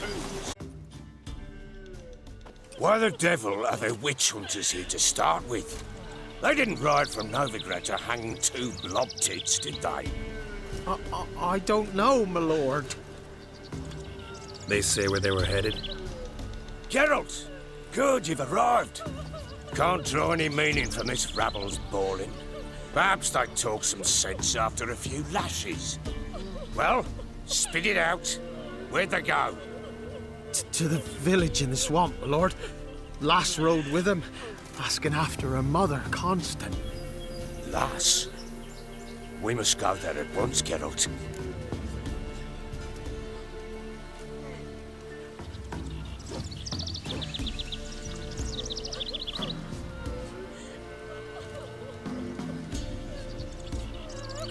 tombs. Why the devil are there witch hunters here to start with? They didn't ride from Novigrad to hang two blob tits, did they? I don't know, my lord. They say where they were headed? Geralt! Good, you've arrived. Can't draw any meaning from this rabble's bawling. Perhaps they'd talk some sense after a few lashes. Well, spit it out. Where'd they go? To the village in the swamp, my lord. Lass rode with him, asking after her mother, Constant. Lass? We must go there at once, Geralt.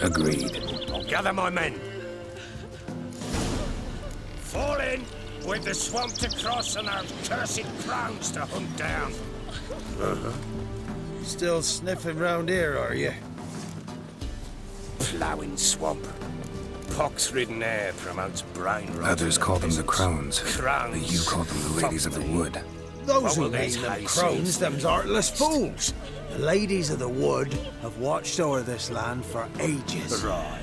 Agreed. I'll gather my men. Fall in! With the swamp to cross and our cursed crowns to hunt down. Still sniffing round here, are you? Ploughing swamp. Pox-ridden air promotes brain rot. Others call them the crones. Crones. But you call them the ladies of the wood. Those who will name these them hayseeds crones, be? them's artless fools. The ladies of the wood have watched over this land for ages. Right.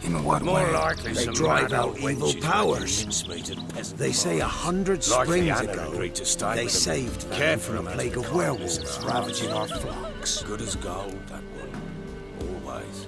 In what More way? likely They some drive mad out old evil wenches powers. making mincemeat at peasant They say farms. 100 Likely springs Anna ago, agreed to stay they with them. saved them Care from for a 'em plague as of the werewolves kindness of ravaging our hearts. flocks. Good as gold, that one. Always.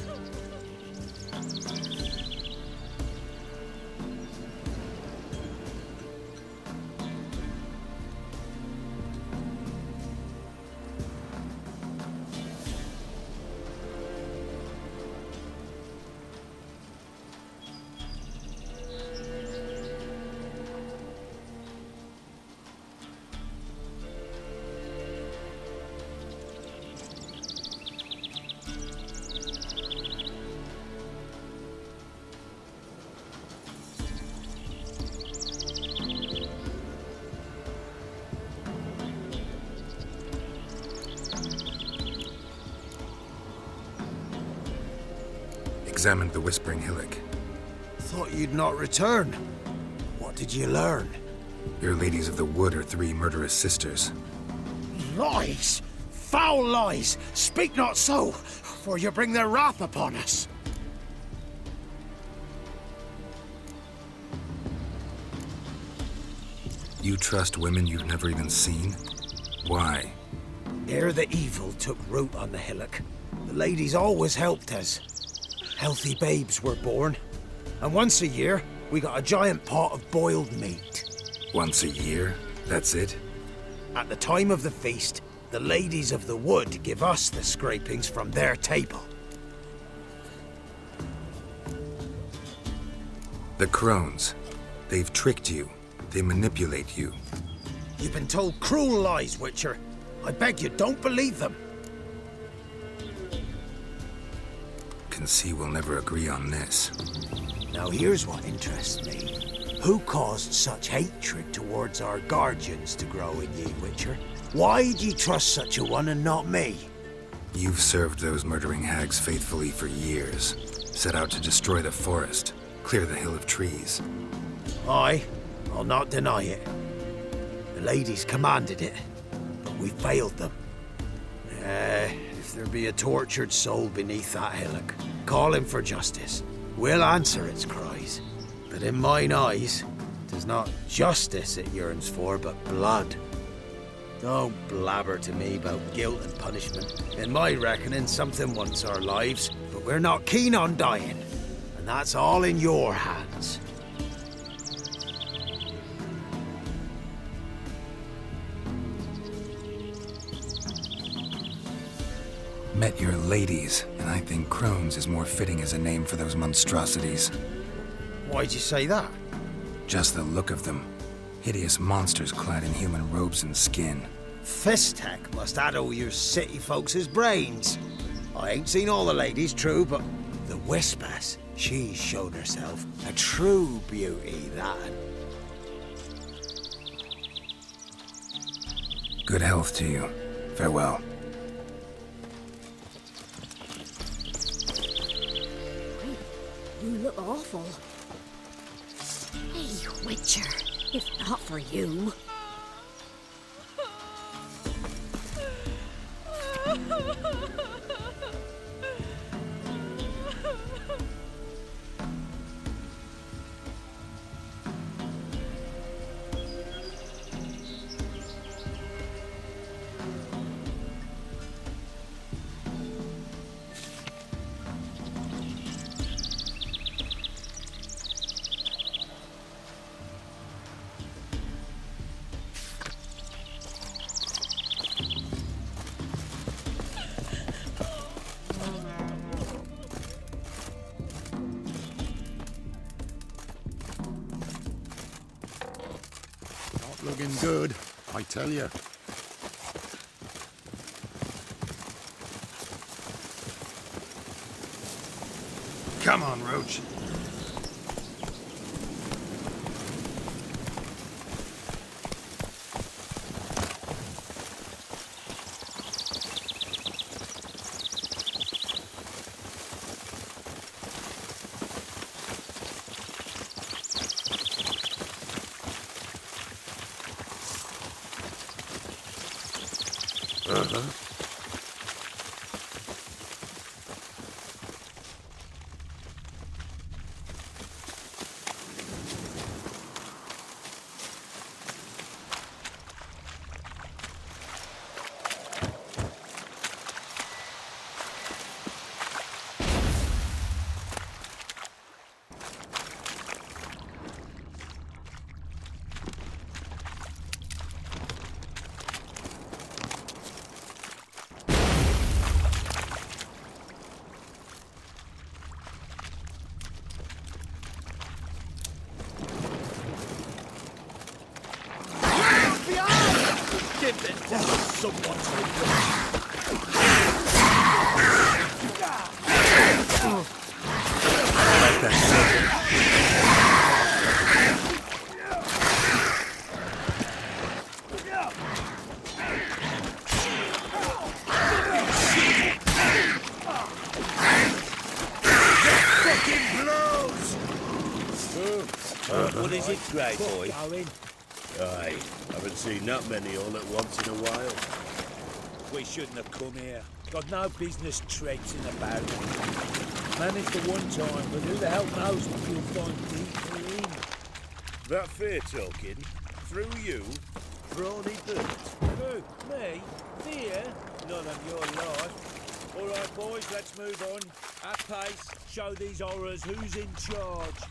Examined the Whispering Hillock. Thought you'd not return. What did you learn? Your ladies of the wood are 3 murderous sisters. Lies! Foul lies! Speak not so, for you bring their wrath upon us. You trust women you've never even seen? Why? Ere the evil took root on the hillock, the ladies always helped us. Healthy babes were born, and once a year, we got a giant pot of boiled meat. Once a year? That's it? At the time of the feast, the ladies of the wood give us the scrapings from their table. The crones. They've tricked you. They manipulate you. You've been told cruel lies, Witcher. I beg you, don't believe them. Can see we'll never agree on this. Now here's what interests me. Who caused such hatred towards our guardians to grow in ye, Witcher? Why'd ye trust such a one and not me? You've served those murdering hags faithfully for years. Set out to destroy the forest, clear the hill of trees. Aye, I'll not deny it. The ladies commanded it, but we failed them. If there be a tortured soul beneath that hillock, calling for justice, we'll answer its cries. But in mine eyes, 'tis not justice it yearns for, but blood. Don't blabber to me about guilt and punishment. In my reckoning, something wants our lives, but we're not keen on dying. And that's all in your hands. Met your ladies, and I think crones is more fitting as a name for those monstrosities. Why'd you say that? Just the look of them. Hideous monsters clad in human robes and skin. Fistek must addle your city folks' brains. I ain't seen all the ladies, true, but the Whispers, she's shown herself a true beauty, that. Good health to you. Farewell. You look awful. Hey, Witcher. If not for you. Looking good, I tell you. Come on, Roach. What is it, Grey Boy? Aye, haven't seen that many all at once in a while. We shouldn't have come here. Got no business traipsing about. Managed for one time, but who the hell knows what you'll find deeper in. That fair talking, through you, brawny dirt. Who? Me? Fear? None of your life. All right, boys, let's move on. At pace, show these horrors who's in charge.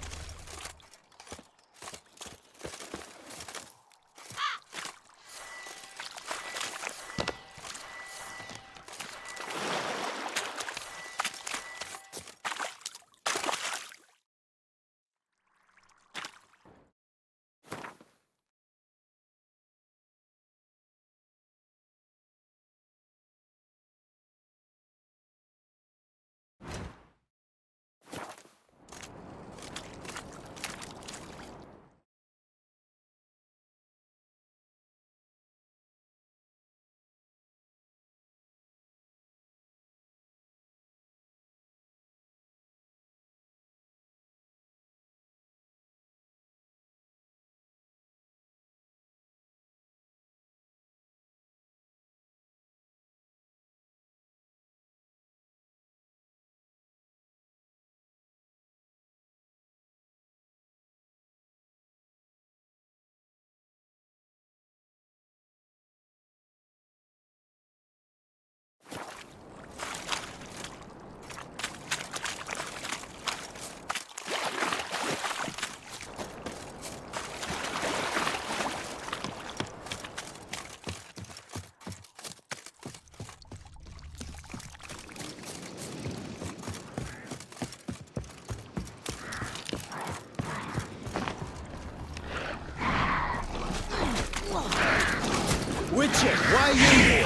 Witcher, why are you here?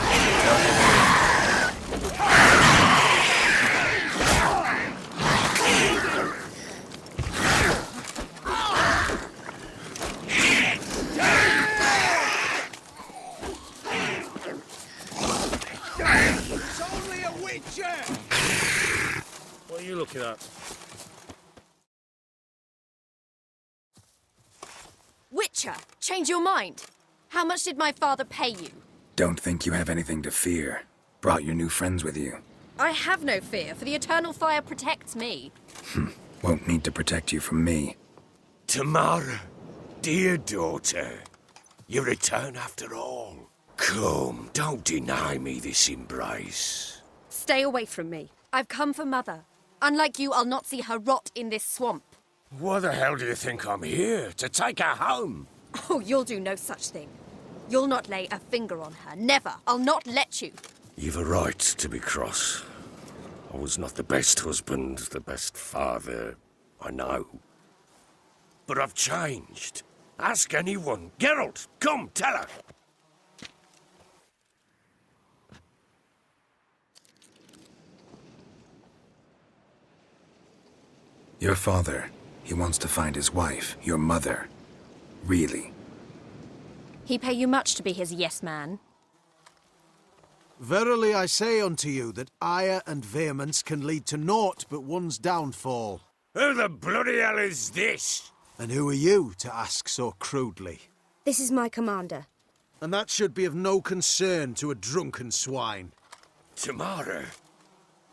It's only a witcher! What are you looking at? Witcher! creature! Change your mind. How much did my father pay you? Don't think you have anything to fear. Brought your new friends with you. I have no fear, for the eternal fire protects me. Won't need to protect you from me. Tamara, dear daughter, you return after all. Come, don't deny me this embrace. Stay away from me. I've come for Mother. Unlike you, I'll not see her rot in this swamp. Why the hell do you think I'm here? To take her home? Oh, you'll do no such thing. You'll not lay a finger on her. Never. I'll not let you. You've a right to be cross. I was not the best husband, the best father, I know. But I've changed. Ask anyone. Geralt, come, tell her. Your father, he wants to find his wife, your mother. Really. He pay you much to be his yes-man. Verily I say unto you that ire and vehemence can lead to naught but one's downfall. Who the bloody hell is this? And who are you to ask so crudely? This is my commander. And that should be of no concern to a drunken swine. Tamara,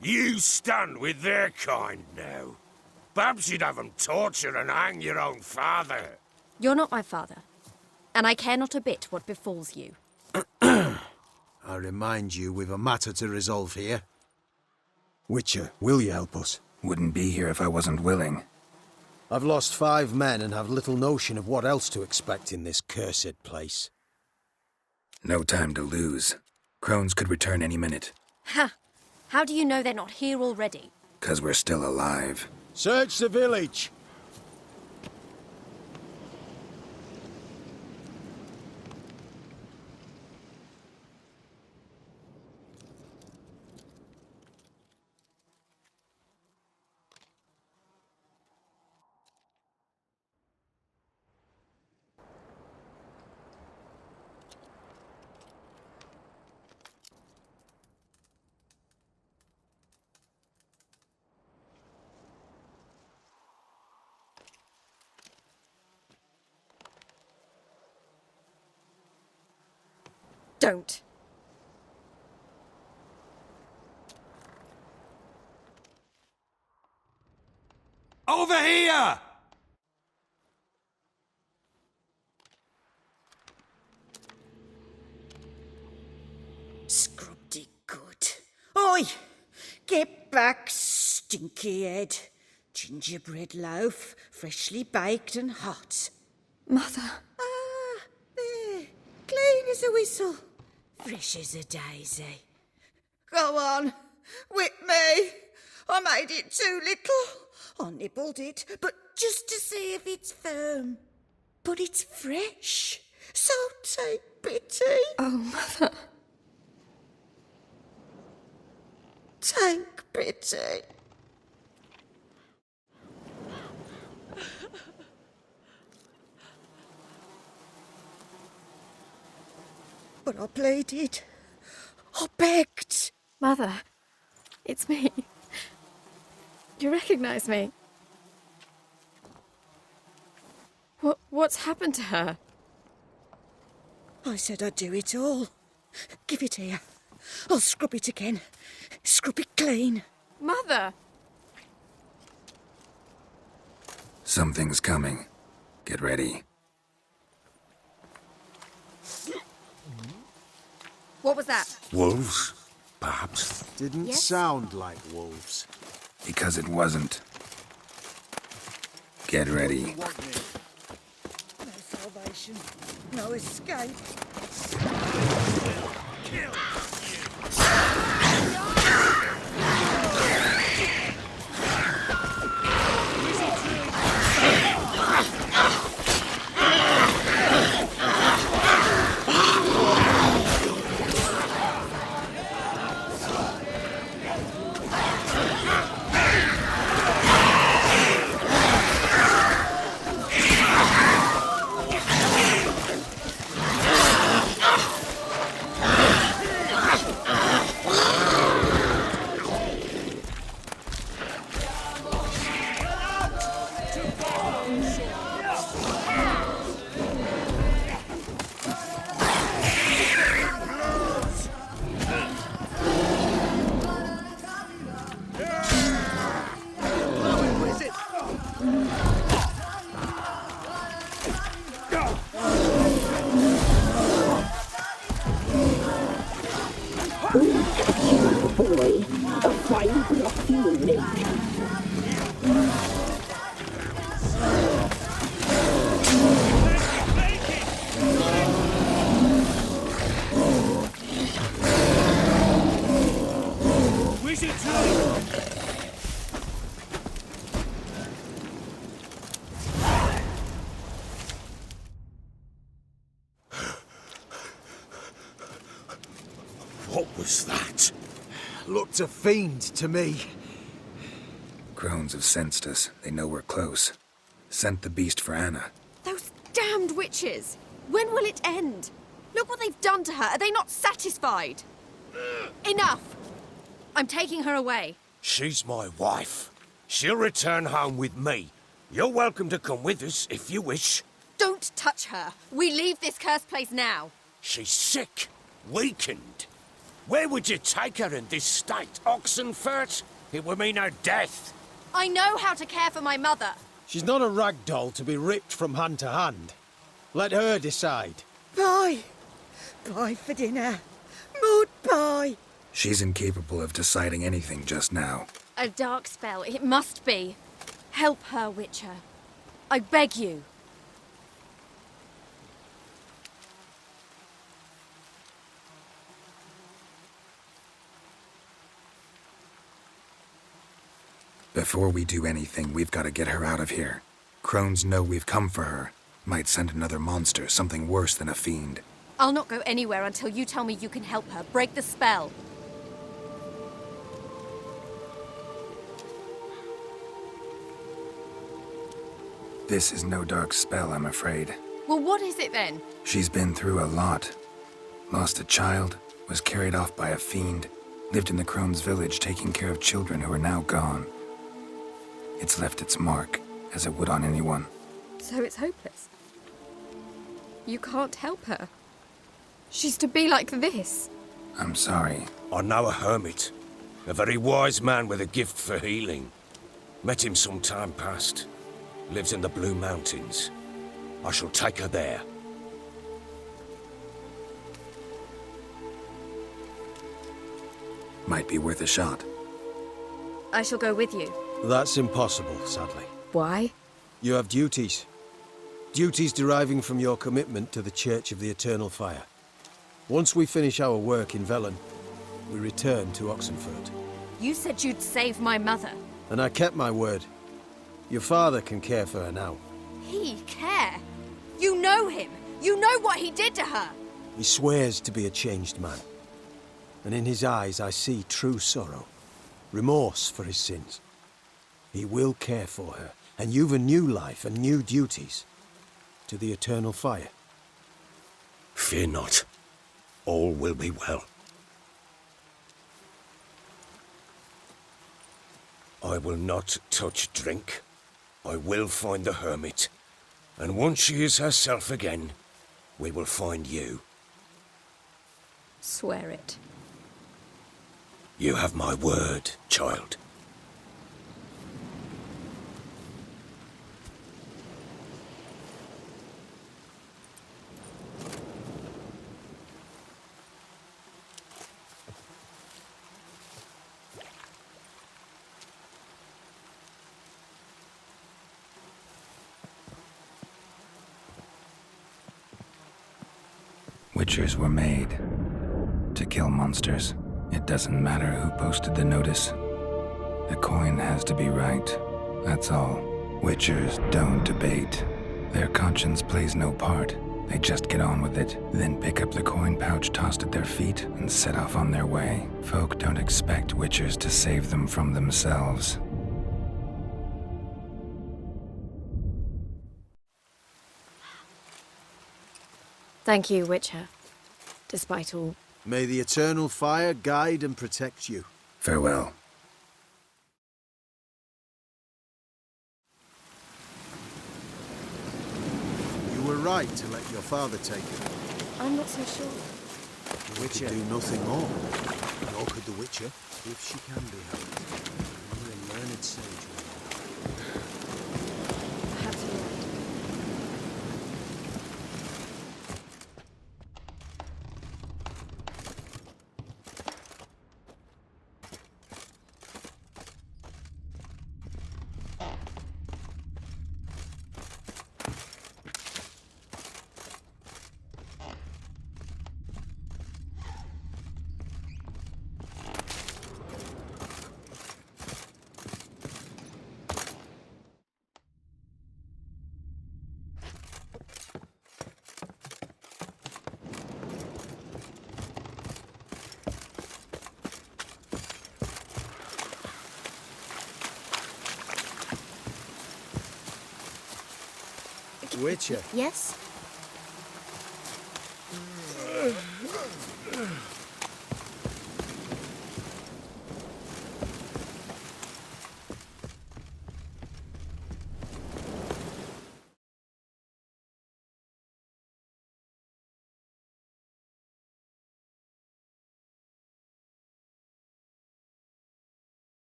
you stand with their kind now. Perhaps you'd have them torture and hang your own father. You're not my father, and I care not a bit what befalls you. I remind you we've a matter to resolve here. Witcher, will you help us? Wouldn't be here if I wasn't willing. I've lost 5 men and have little notion of what else to expect in this cursed place. No time to lose. Crones could return any minute. Ha! How do you know they're not here already? 'Cause we're still alive. Search the village! Don't. Over here! Scrubbed it good. Oi! Get back, stinky head. Gingerbread loaf, freshly baked and hot. Mother. Ah, there. Clean as a whistle. Fresh as a daisy. Go on. Whip me. I made it too little. I nibbled it, but just to see if it's firm. But it's fresh. So take pity. Oh, Mother. Take pity. But I pleaded. I begged. Mother, it's me. You recognize me? What's happened to her? I said I'd do it all. Give it here. I'll scrub it again. Scrub it clean. Mother! Something's coming. Get ready. What was that? Wolves, perhaps. Didn't Yes? sound like wolves. Because it wasn't. Get ready. No salvation. No escape. was that? Looked a fiend to me. Crones have sensed us. They know we're close. Sent the beast for Anna. Those damned witches! When will it end? Look what they've done to her. Are they not satisfied? Enough! I'm taking her away. She's my wife. She'll return home with me. You're welcome to come with us if you wish. Don't touch her. We leave this cursed place now. She's sick, weakened. Where would you take her in this state? Oxenfurt? It would mean her death. I know how to care for my mother. She's not a rag doll to be ripped from hand to hand. Let her decide. Bye. Bye for dinner. Mood bye. She's incapable of deciding anything just now. A dark spell, it must be. Help her, Witcher. I beg you. Before we do anything, we've got to get her out of here. Crones know we've come for her. Might send another monster, something worse than a fiend. I'll not go anywhere until you tell me you can help her. Break the spell. This is no dark spell, I'm afraid. Well, what is it then? She's been through a lot. Lost a child, was carried off by a fiend, lived in the Crones village taking care of children who are now gone. It's left its mark, as it would on anyone. So it's hopeless. You can't help her. She's to be like this. I'm sorry. I know a hermit. A very wise man with a gift for healing. Met him some time past. Lives in the Blue Mountains. I shall take her there. Might be worth a shot. I shall go with you. That's impossible, sadly. Why? You have duties. Duties deriving from your commitment to the Church of the Eternal Fire. Once we finish our work in Velen, we return to Oxenfurt. You said you'd save my mother. And I kept my word. Your father can care for her now. He care? You know him. You know what he did to her. He swears to be a changed man. And in his eyes I see true sorrow. Remorse for his sins. He will care for her. And you've a new life and new duties. To the Eternal Fire. Fear not. All will be well. I will not touch drink. I will find the hermit. And once she is herself again, we will find you. Swear it. You have my word, child. Witchers were made to kill monsters. It doesn't matter who posted the notice. The coin has to be right. That's all. Witchers don't debate. Their conscience plays no part. They just get on with it, then pick up the coin pouch tossed at their feet and set off on their way. Folk don't expect witchers to save them from themselves. Thank you, Witcher. Despite all. May the Eternal Fire guide and protect you. Farewell. You were right to let your father take her. I'm not so sure. The Witcher could do nothing more. Nor could the Witcher, if she can be helped. You're a learned sage. Perhaps you're right. Witcher, Yes?